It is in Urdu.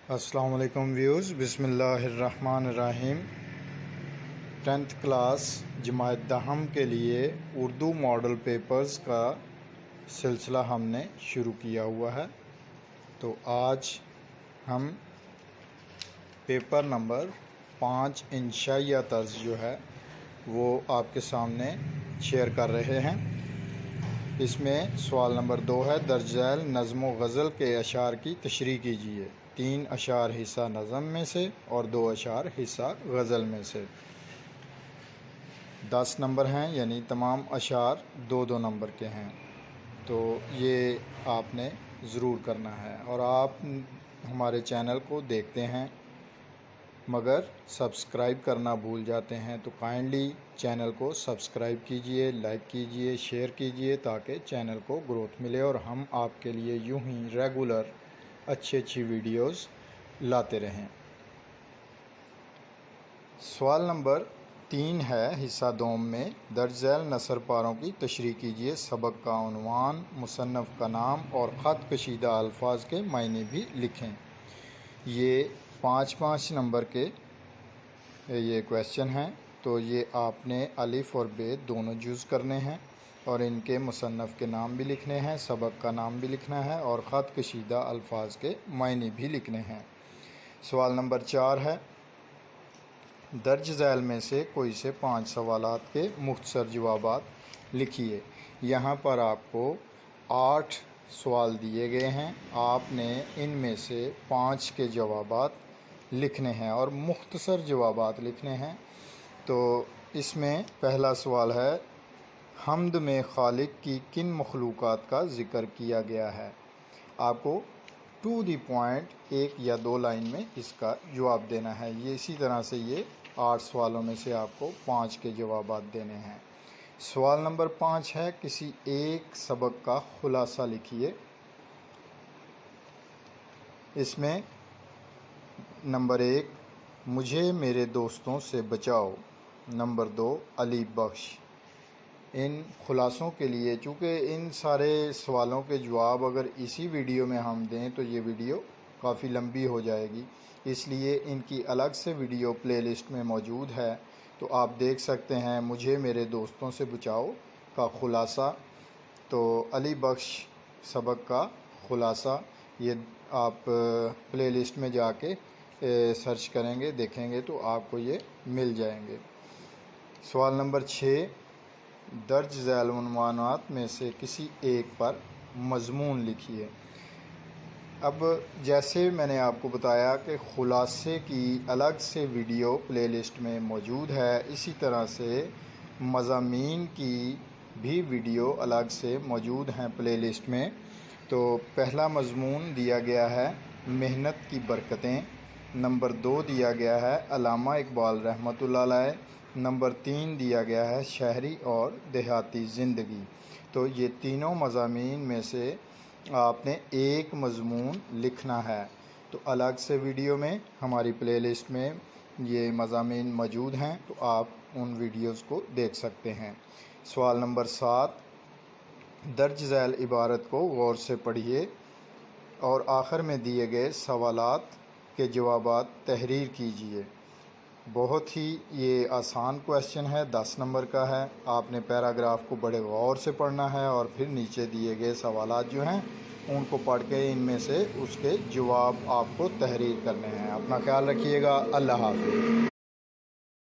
السلام علیکم ویوز، بسم اللہ الرحمن الرحیم۔ 10th کلاس جماعت دہم کے لیے اردو ماڈل پیپرز کا سلسلہ ہم نے شروع کیا ہوا ہے۔ تو آج ہم پیپر نمبر 5 انشائیہ طرز جو ہے وہ آپ کے سامنے شیئر کر رہے ہیں۔ اس میں سوال نمبر 2 ہے، درج ذیل نظم و غزل کے اشعار کی تشریح کیجیے۔ 3 اشعار حصہ نظم میں سے اور 2 اشعار حصہ غزل میں سے۔ 10 نمبر ہیں، یعنی تمام اشعار 2 نمبر کے ہیں۔ تو یہ آپ نے ضرور کرنا ہے، اور آپ ہمارے چینل کو دیکھتے ہیں مگر سبسکرائب کرنا بھول جاتے ہیں، تو کائنڈلی چینل کو سبسکرائب کیجئے، لائک کیجئے، شیئر کیجئے، تاکہ چینل کو گروتھ ملے اور ہم آپ کے لیے یوں ہی ریگولر اچھی ویڈیوز لاتے رہیں۔ سوال نمبر 3 ہے حصہ دوم میں، درج ذیل نثر پاروں کی تشریح کیجیے۔ سبق کا عنوان، مصنف کا نام اور خط کشیدہ الفاظ کے معنی بھی لکھیں۔ یہ 5 نمبر کے یہ کویسچن ہیں، تو یہ آپ نے الف اور بے دونوں جز کرنے ہیں، اور ان کے مصنف کے نام بھی لکھنے ہیں، سبق کا نام بھی لکھنا ہے، اور خط کشیدہ الفاظ کے معنی بھی لکھنے ہیں۔ سوال نمبر 4 ہے، درج ذیل میں سے کوئی سے 5 سوالات کے مختصر جوابات لکھیے۔ یہاں پر آپ کو 8 سوال دیے گئے ہیں، آپ نے ان میں سے 5 کے جوابات لکھنے ہیں اور مختصر جوابات لکھنے ہیں۔ تو اس میں پہلا سوال ہے، حمد میں خالق کی کن مخلوقات کا ذکر کیا گیا ہے؟ آپ کو ٹو دی پوائنٹ 1 یا 2 لائن میں اس کا جواب دینا ہے۔ یہ اسی طرح سے یہ 8 سوالوں میں سے آپ کو 5 کے جوابات دینے ہیں۔ سوال نمبر 5 ہے، کسی ایک سبق کا خلاصہ لکھیے۔ اس میں نمبر 1، مجھے میرے دوستوں سے بچاؤ۔ نمبر 2، علی بخش۔ ان خلاصوں کے لیے، چونکہ ان سارے سوالوں کے جواب اگر اسی ویڈیو میں ہم دیں تو یہ ویڈیو کافی لمبی ہو جائے گی، اس لیے ان کی الگ سے ویڈیو پلے لسٹ میں موجود ہے، تو آپ دیکھ سکتے ہیں۔ مجھے میرے دوستوں سے بچاؤ کا خلاصہ، تو علی بخش سبق کا خلاصہ، یہ آپ پلے لسٹ میں جا کے سرچ کریں گے، دیکھیں گے تو آپ کو یہ مل جائیں گے۔ سوال نمبر 6، درج ذیل عنوانات میں سے کسی ایک پر مضمون لکھیے۔ اب جیسے میں نے آپ کو بتایا کہ خلاصے کی الگ سے ویڈیو پلے لسٹ میں موجود ہے، اسی طرح سے مضامین کی بھی ویڈیو الگ سے موجود ہیں پلے لسٹ میں۔ تو پہلا مضمون دیا گیا ہے محنت کی برکتیں، نمبر 2 دیا گیا ہے علامہ اقبال رحمۃ اللہ علیہ، نمبر 3 دیا گیا ہے شہری اور دیہاتی زندگی۔ تو یہ تینوں مضامین میں سے آپ نے ایک مضمون لکھنا ہے۔ تو الگ سے ویڈیو میں ہماری پلے لسٹ میں یہ مضامین موجود ہیں، تو آپ ان ویڈیوز کو دیکھ سکتے ہیں۔ سوال نمبر 7، درج ذیل عبارت کو غور سے پڑھیے اور آخر میں دیے گئے سوالات کے جوابات تحریر کیجیے۔ بہت ہی یہ آسان کویسچن ہے، 10 نمبر کا ہے۔ آپ نے پیراگراف کو بڑے غور سے پڑھنا ہے اور پھر نیچے دیے گئے سوالات جو ہیں ان کو پڑھ کے ان میں سے اس کے جواب آپ کو تحریر کرنے ہیں۔ اپنا خیال رکھیے گا۔ اللہ حافظ۔